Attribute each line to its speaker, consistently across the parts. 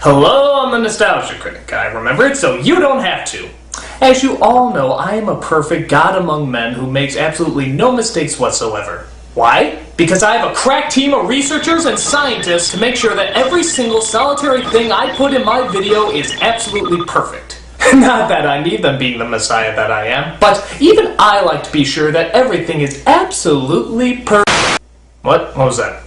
Speaker 1: Hello, I'm the Nostalgia Critic. I remember it so you don't have to. As you all know, I am a perfect god among men who makes absolutely no mistakes whatsoever. Why? Because I have a crack team of researchers and scientists to make sure that every single solitary thing I put in my video is absolutely perfect. Not that I need them being the messiah that I am, but even I like to be sure that everything is absolutely perfect. What was that?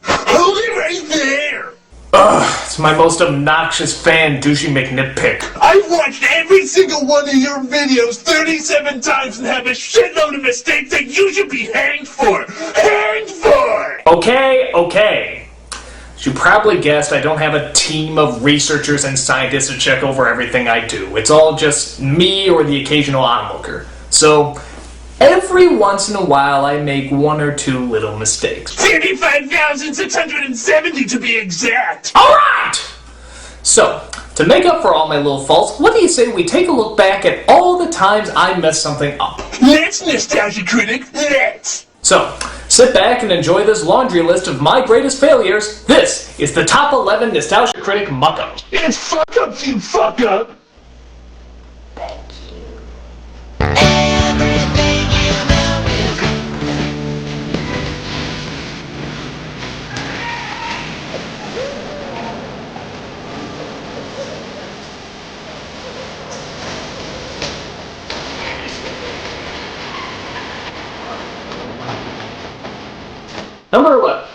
Speaker 2: Hold it right there!
Speaker 1: Ugh, it's my most obnoxious fan, Douchey McNitpick.
Speaker 2: I've watched every single one of your videos 37 times and have a shitload of mistakes that you should be hanged for! Hanged for!
Speaker 1: Okay. As you probably guessed, I don't have a team of researchers and scientists to check over everything I do. It's all just me or the occasional onlooker. So, every once in a while I make one or two little mistakes.
Speaker 2: 35,670 to be exact!
Speaker 1: Alright! So, to make up for all my little faults, what do you say we take a look back at all the times I messed something up?
Speaker 2: Let's, Nostalgia Critic, let's!
Speaker 1: So, sit back and enjoy this laundry list of my greatest failures. This is the top 11 Nostalgia Critic muck-up.
Speaker 2: It's fuck-ups, you fuck-up!
Speaker 1: Number 11.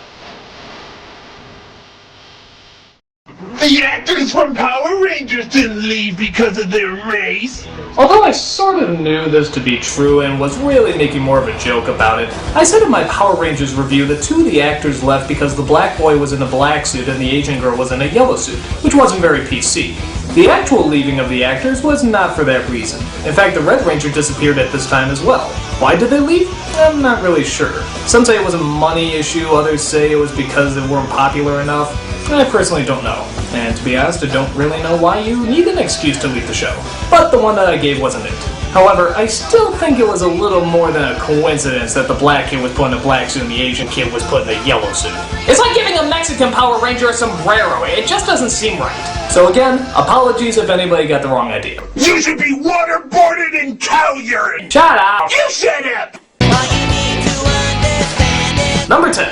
Speaker 2: The actors from Power Rangers didn't leave because of their race.
Speaker 1: Although I sort of knew this to be true and was really making more of a joke about it, I said in my Power Rangers review that two of the actors left because the black boy was in a black suit and the Asian girl was in a yellow suit, which wasn't very PC. The actual leaving of the actors was not for that reason. In fact, the Red Ranger disappeared at this time as well. Why did they leave? I'm not really sure. Some say it was a money issue, others say it was because they weren't popular enough. I personally don't know. And to be honest, I don't really know why you need an excuse to leave the show. But the one that I gave wasn't it. However, I still think it was a little more than a coincidence that the black kid was put in a black suit and the Asian kid was put in a yellow suit. It's like giving a Mexican Power Ranger a sombrero. It just doesn't seem right. So again, apologies if anybody got the wrong idea.
Speaker 2: You should be waterboarded in cow urine!
Speaker 1: Shut up!
Speaker 2: You shut up!
Speaker 1: Number 10.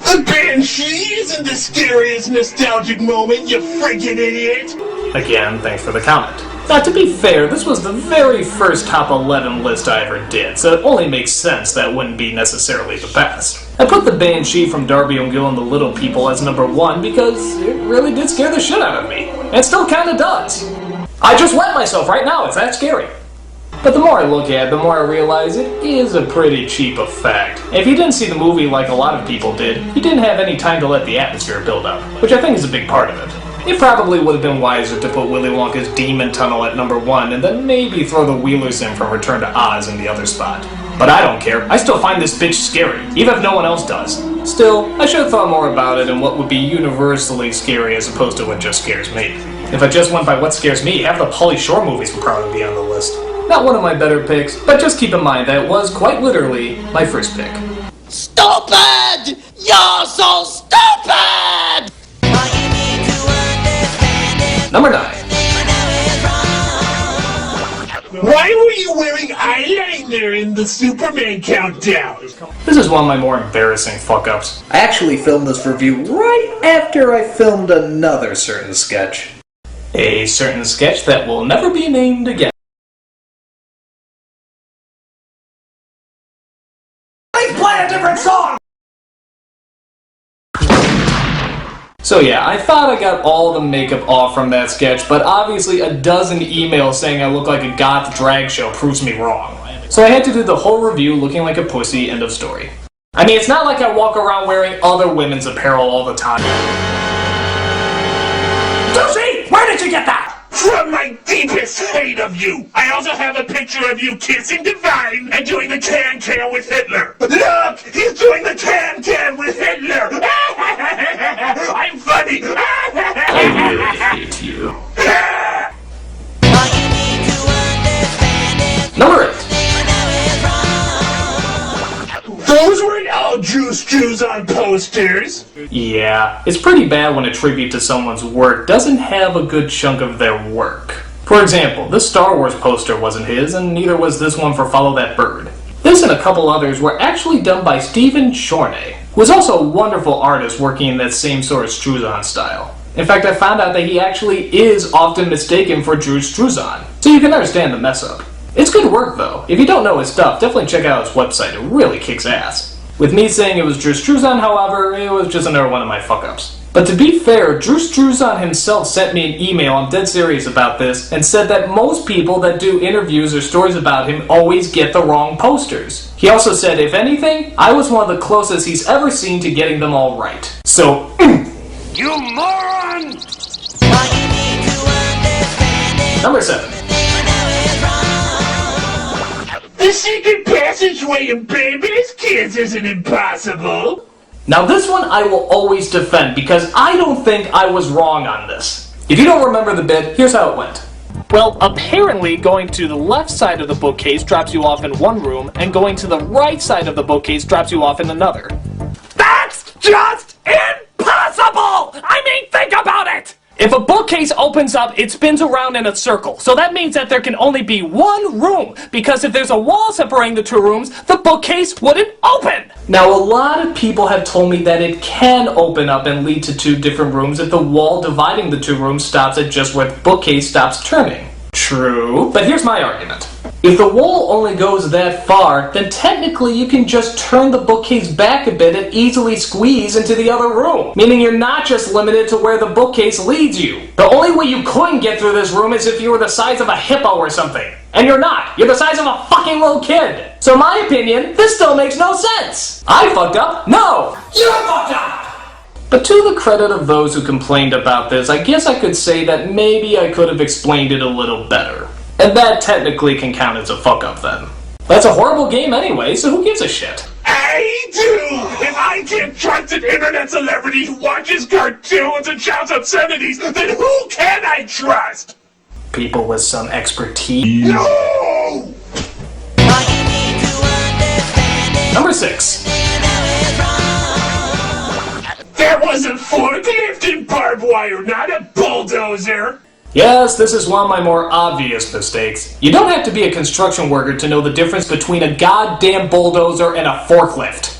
Speaker 2: The Banshee isn't the scariest nostalgic moment, you freaking idiot!
Speaker 1: Again, thanks for the comment. Now, to be fair, this was the very first top 11 list I ever did, so it only makes sense that wouldn't be necessarily the best. I put the Banshee from Darby O'Gill and the Little People as number 1 because it really did scare the shit out of me. And still kinda does. I just wet myself right now, it's that scary. But the more I look at it, the more I realize it is a pretty cheap effect. If you didn't see the movie like a lot of people did, you didn't have any time to let the atmosphere build up, which I think is a big part of it. It probably would have been wiser to put Willy Wonka's Demon Tunnel at number 1 and then maybe throw the Wheelers in from Return to Oz in the other spot. But I don't care, I still find this bitch scary, even if no one else does. Still, I should have thought more about it and what would be universally scary as opposed to what just scares me. If I just went by what scares me, half the Pauly Shore movies would probably be on the list. Not one of my better picks, but just keep in mind that it was quite literally my first pick.
Speaker 3: Stupid! You're so stupid!
Speaker 1: Number 9.
Speaker 2: Why were you wearing eyeliner in the Superman countdown?
Speaker 1: This is one of my more embarrassing fuck-ups. I actually filmed this review right after I filmed another certain sketch. A certain sketch that will never be named again. Please play a different song! So yeah, I thought I got all the makeup off from that sketch, but obviously a dozen emails saying I look like a goth drag show proves me wrong. So I had to do the whole review looking like a pussy, end of story. I mean, it's not like I walk around wearing other women's apparel all the time. Douchey! Where did you get that?
Speaker 2: From my deepest hate of you! I also have a picture of you kissing Divine and doing the can-can with Hitler. Look! He's doing the can-can with Hitler! I'm funny!
Speaker 1: I really hate you. Number 8.
Speaker 2: Those weren't all Jews on posters. posters?
Speaker 1: Yeah, it's pretty bad when a tribute to someone's work doesn't have a good chunk of their work. For example, this Star Wars poster wasn't his, and neither was this one for Follow That Bird. This and a couple others were actually done by Stephen Chorney, who is also a wonderful artist working in that same sort of Struzan style. In fact, I found out that he actually is often mistaken for Drew Struzan, so you can understand the mess up. It's good work though. If you don't know his stuff, definitely check out his website, it really kicks ass. With me saying it was Drew Struzan, however, it was just another one of my fuck-ups. But to be fair, Drew Struzan himself sent me an email, I'm dead serious about this, and said that most people that do interviews or stories about him always get the wrong posters. He also said, if anything, I was one of the closest he's ever seen to getting them all right. So,
Speaker 2: You moron!
Speaker 1: Number 7.
Speaker 2: The secret passageway in Baby's Kids isn't impossible.
Speaker 1: Now this one I will always defend because I don't think I was wrong on this. If you don't remember the bit, here's how it went. Well, apparently going to the left side of the bookcase drops you off in one room, and going to the right side of the bookcase drops you off in another.
Speaker 4: That's just impossible! I mean, think about it!
Speaker 1: If a bookcase opens up, it spins around in a circle, so that means that there can only be one room, because if there's a wall separating the two rooms, the bookcase wouldn't open! Now, a lot of people have told me that it can open up and lead to two different rooms if the wall dividing the two rooms stops at just where the bookcase stops turning. True, but here's my argument. If the wall only goes that far, then technically you can just turn the bookcase back a bit and easily squeeze into the other room, meaning you're not just limited to where the bookcase leads you. The only way you couldn't get through this room is if you were the size of a hippo or something. And you're not. You're the size of a fucking little kid. So in my opinion, this still makes no sense. I fucked up? No. You fucked up! But to the credit of those who complained about this, I guess I could say that maybe I could have explained it a little better. And that technically can count as a fuck-up then. That's a horrible game anyway, so who gives a shit?
Speaker 2: I do! If I can't trust an internet celebrity who watches cartoons and shouts obscenities, then who can I trust?
Speaker 1: People with some expertise.
Speaker 2: No!
Speaker 1: Number 6.
Speaker 2: That was a forklift and barbed wire, not a bulldozer!
Speaker 1: Yes, this is one of my more obvious mistakes. You don't have to be a construction worker to know the difference between a goddamn bulldozer and a forklift.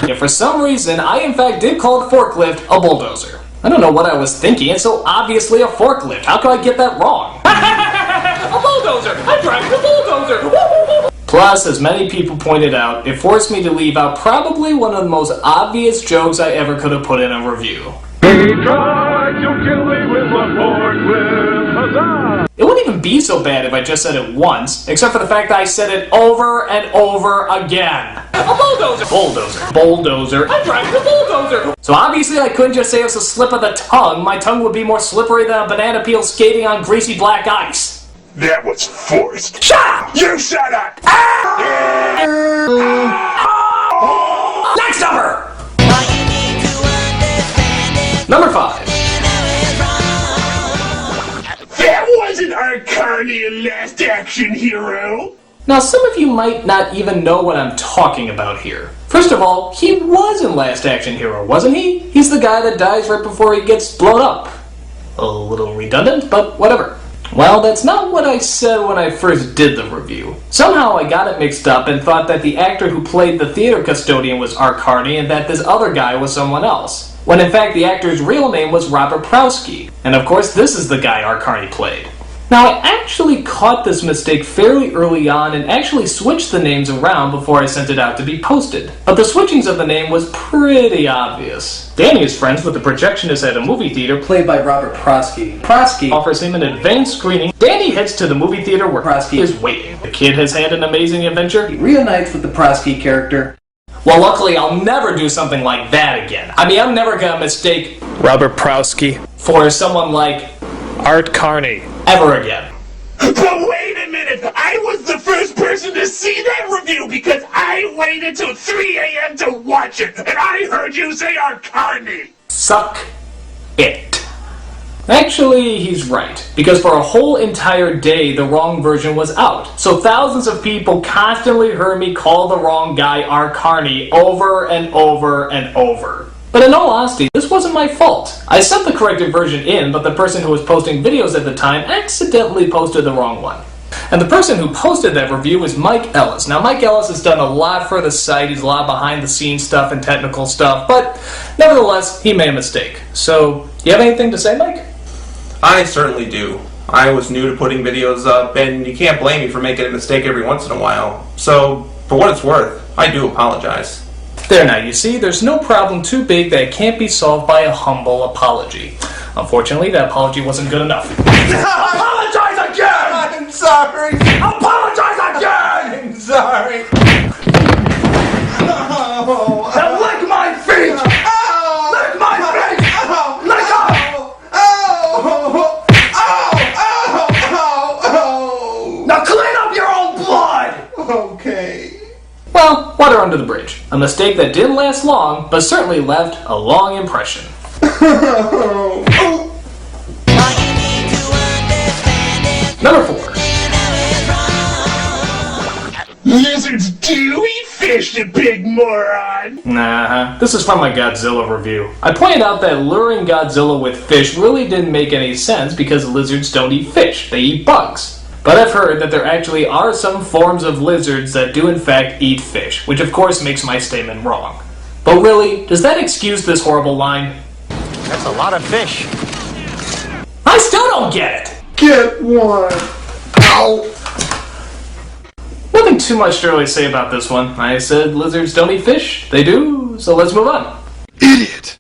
Speaker 1: Yet for some reason, I in fact did call the forklift a bulldozer. I don't know what I was thinking, it's so obviously a forklift. How could I get that wrong? A bulldozer! I'm driving a bulldozer! Plus, as many people pointed out, it forced me to leave out probably one of the most obvious jokes I ever could have put in a review.
Speaker 5: He tried to kill me with a forklift, huzzah!
Speaker 1: It wouldn't even be so bad if I just said it once, except for the fact that I said it over and over again. A bulldozer! Bulldozer. Bulldozer. I'm driving a bulldozer! So obviously I couldn't just say it was a slip of the tongue. My tongue would be more slippery than a banana peel skating on greasy black ice.
Speaker 2: That was forced.
Speaker 1: Shut up!
Speaker 2: You shut up!
Speaker 1: Next number! Number 5.
Speaker 2: That wasn't our Carney in Last Action Hero!
Speaker 1: Now some of you might not even know what I'm talking about here. First of all, he was in Last Action Hero, wasn't he? He's the guy that dies right before he gets blown up. A little redundant, but whatever. Well, that's not what I said when I first did the review. Somehow I got it mixed up and thought that the actor who played the theater custodian was Art Carney and that this other guy was someone else. When in fact the actor's real name was Robert Prowski. And of course this is the guy Art Carney played. Now I actually caught this mistake fairly early on and actually switched the names around before I sent it out to be posted. But the switchings of the name was pretty obvious. Danny is friends with the projectionist at a movie theater played by Robert Prowski. Prowski offers him an advanced screening. Danny heads to the movie theater where Prowski is waiting. The kid has had an amazing adventure. He reunites with the Prowski character. Well, luckily I'll never do something like that again. I mean, I'm never gonna mistake Robert Prowski for someone like Art Carney ever again.
Speaker 2: But wait a minute! I was the first person to see that review because I waited till 3 a.m. to watch it, and I heard you say Art Carney!
Speaker 1: Suck it. Actually, he's right, because for a whole entire day the wrong version was out, so thousands of people constantly heard me call the wrong guy R. Carney over and over and over. But in all honesty, this wasn't my fault. I sent the corrected version in, but the person who was posting videos at the time accidentally posted the wrong one. And the person who posted that review was Mike Ellis. Now, Mike Ellis has done a lot for the site, he's a lot behind the scenes stuff and technical stuff, but nevertheless, he made a mistake. So, you have anything to say, Mike?
Speaker 6: I certainly do. I was new to putting videos up, and you can't blame me for making a mistake every once in a while. So, for what it's worth, I do apologize.
Speaker 1: There now, you see, there's no problem too big that it can't be solved by a humble apology. Unfortunately, that apology wasn't good enough.
Speaker 4: Apologize again!
Speaker 6: I'm sorry!
Speaker 4: Apologize again!
Speaker 6: I'm sorry!
Speaker 4: Now lick my feet! Lick my feet! Lick up! Now clean up your own blood!
Speaker 6: Okay.
Speaker 1: Well, water under the bridge. A mistake that didn't last long, but certainly left a long impression. Number 4.
Speaker 2: Lizards do eat fish, you big moron!
Speaker 1: Nah, this is from my Godzilla review. I pointed out that luring Godzilla with fish really didn't make any sense because lizards don't eat fish, they eat bugs. But I've heard that there actually are some forms of lizards that do in fact eat fish, which of course makes my statement wrong. But really, does that excuse this horrible line?
Speaker 7: That's a lot of fish.
Speaker 1: I still don't get it!
Speaker 6: Get one. Ow.
Speaker 1: Nothing too much to really say about this one. I said lizards don't eat fish. They do, so let's move on.
Speaker 7: Idiot.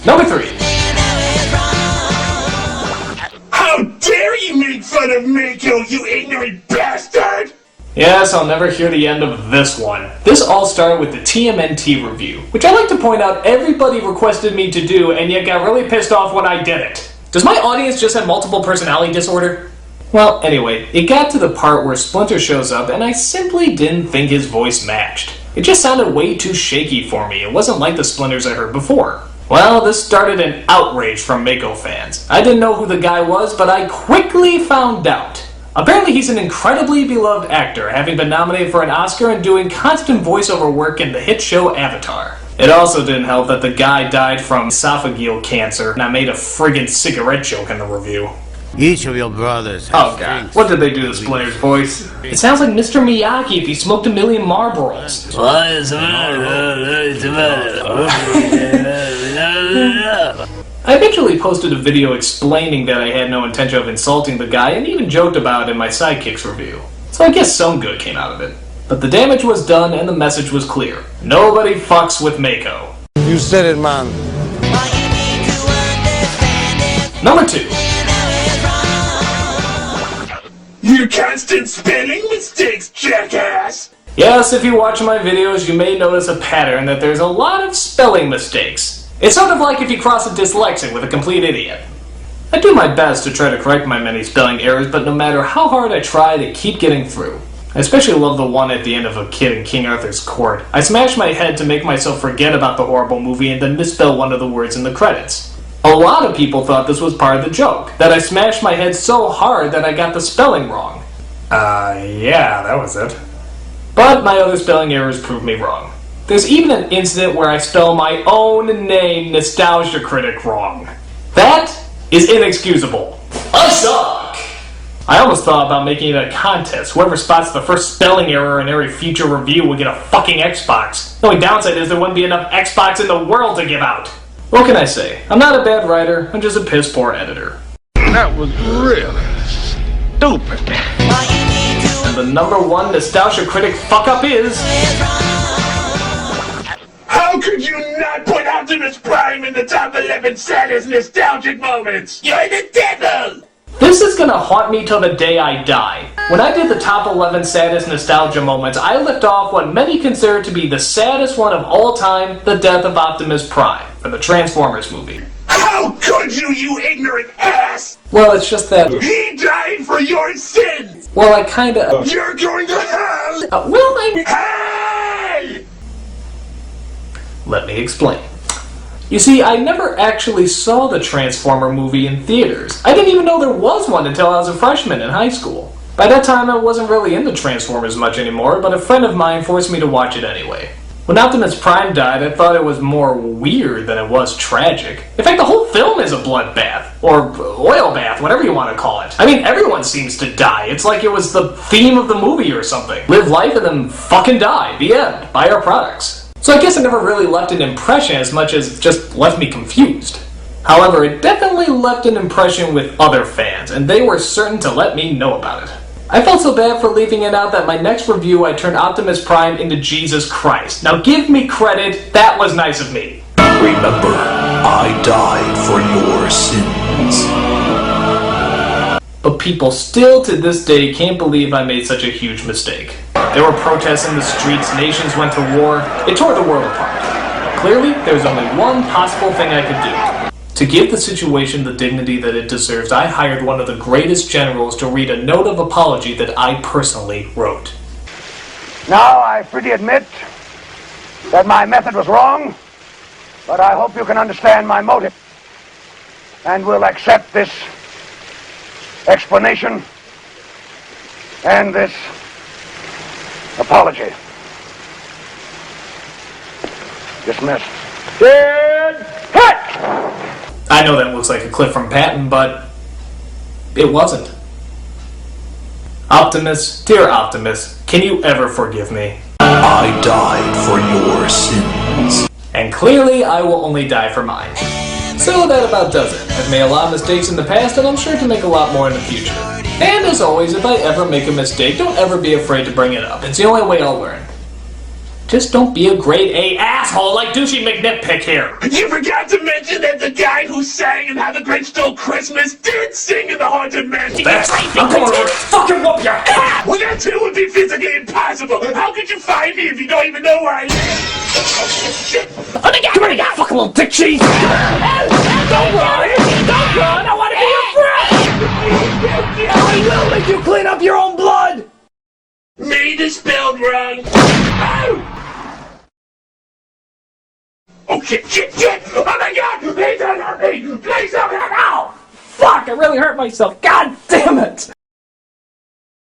Speaker 1: Number 3.
Speaker 2: How dare you make fun of Mako, you ignorant bastard!
Speaker 1: Yes, I'll never hear the end of this one. This all started with the TMNT review, which I like to point out everybody requested me to do and yet got really pissed off when I did it. Does my audience just have multiple personality disorder? Well, anyway, it got to the part where Splinter shows up and I simply didn't think his voice matched. It just sounded way too shaky for me. It wasn't like the Splinters I heard before. Well, this started an outrage from Mako fans. I didn't know who the guy was, but I quickly found out. Apparently he's an incredibly beloved actor, having been nominated for an Oscar and doing constant voiceover work in the hit show Avatar. It also didn't help that the guy died from esophageal cancer, and I made a friggin' cigarette joke in the review.
Speaker 7: Each of your brothers has
Speaker 1: Oh god, what did they do to Splinter's voice? It sounds like Mr. Miyagi if he smoked a million Marlboros. I eventually posted a video explaining that I had no intention of insulting the guy and even joked about it in my Sidekicks review. So I guess some good came out of it. But the damage was done and the message was clear. Nobody fucks with Mako.
Speaker 7: You said it, man.
Speaker 1: Number 2.
Speaker 2: You constant spelling mistakes, jackass!
Speaker 1: Yes, if you watch my videos, you may notice a pattern that there's a lot of spelling mistakes. It's sort of like if you cross a dyslexic with a complete idiot. I do my best to try to correct my many spelling errors, but no matter how hard I try, they keep getting through. I especially love the one at the end of A Kid in King Arthur's Court. I smash my head to make myself forget about the horrible movie and then misspell one of the words in the credits. A lot of people thought this was part of the joke, that I smashed my head so hard that I got the spelling wrong. Yeah, that was it. But my other spelling errors proved me wrong. There's even an incident where I spell my own name, Nostalgia Critic, wrong. That is inexcusable. I suck! I almost thought about making it a contest. Whoever spots the first spelling error in every future review will get a fucking Xbox. The only downside is there wouldn't be enough Xbox in the world to give out. What can I say? I'm not a bad writer, I'm just a piss poor editor.
Speaker 5: That was really stupid.
Speaker 1: And the number 1 Nostalgia Critic fuck-up is...
Speaker 2: How could you not put Optimus Prime in the top 11 saddest nostalgic moments? You're the devil!
Speaker 1: This is gonna haunt me till the day I die. When I did the top 11 saddest nostalgia moments, I left off what many consider to be the saddest one of all time, the death of Optimus Prime, from the Transformers movie.
Speaker 2: How could you, you ignorant ass?
Speaker 1: Well, it's just that...
Speaker 2: He died for your sins!
Speaker 1: Well, I kinda...
Speaker 2: You're going to hell!
Speaker 1: Well, I...
Speaker 2: Hell!
Speaker 1: Let me explain. You see, I never actually saw the Transformer movie in theaters. I didn't even know there was one until I was a freshman in high school. By that time, I wasn't really into Transformers much anymore, but a friend of mine forced me to watch it anyway. When Optimus Prime died, I thought it was more weird than it was tragic. In fact, the whole film is a bloodbath, or oil bath, whatever you want to call it. I mean, everyone seems to die. It's like it was the theme of the movie or something. Live life and then fucking die. The end. Buy our products. So I guess it never really left an impression as much as just left me confused. However, it definitely left an impression with other fans, and they were certain to let me know about it. I felt so bad for leaving it out that my next review I turned Optimus Prime into Jesus Christ. Now give me credit, that was nice of me.
Speaker 2: Remember, I died for your sins.
Speaker 1: But people still to this day can't believe I made such a huge mistake. There were protests in the streets, nations went to war, it tore the world apart. Clearly, there was only one possible thing I could do. To give the situation the dignity that it deserves, I hired one of the greatest generals to read a note of apology that I personally wrote.
Speaker 8: Now, I freely admit that my method was wrong, but I hope you can understand my motive and will accept this explanation and this apology. Dismissed. Dead hit!
Speaker 1: I know that looks like a clip from Patton, but it wasn't. Optimus, dear Optimus, can you ever forgive me?
Speaker 2: I died for your sins.
Speaker 1: And clearly I will only die for mine. So that about does it. I've made a lot of mistakes in the past, and I'm sure to make a lot more in the future. And as always, if I ever make a mistake, don't ever be afraid to bring it up. It's the only way I'll learn. Just don't be a grade A asshole like Douchey McNitpick here.
Speaker 2: You forgot to mention that the guy who sang in How the Grinch Stole Christmas did sing in the Haunted Mansion.
Speaker 1: I'm going to fucking whoop your ass!
Speaker 2: Well, that too would be physically impossible. How could you find me if you don't even know where I live? Oh, shit.
Speaker 1: Oh my god! Come here, you fucking little dick cheese! Don't run! Don't run! I want to be your friend! I will make you clean up your own blood!
Speaker 2: Made it spelled wrong. Oh! Oh shit, shit, shit! Oh my god! Please don't hurt me! Please don't hurt me!
Speaker 1: Ow! Fuck! I really hurt myself! God damn it!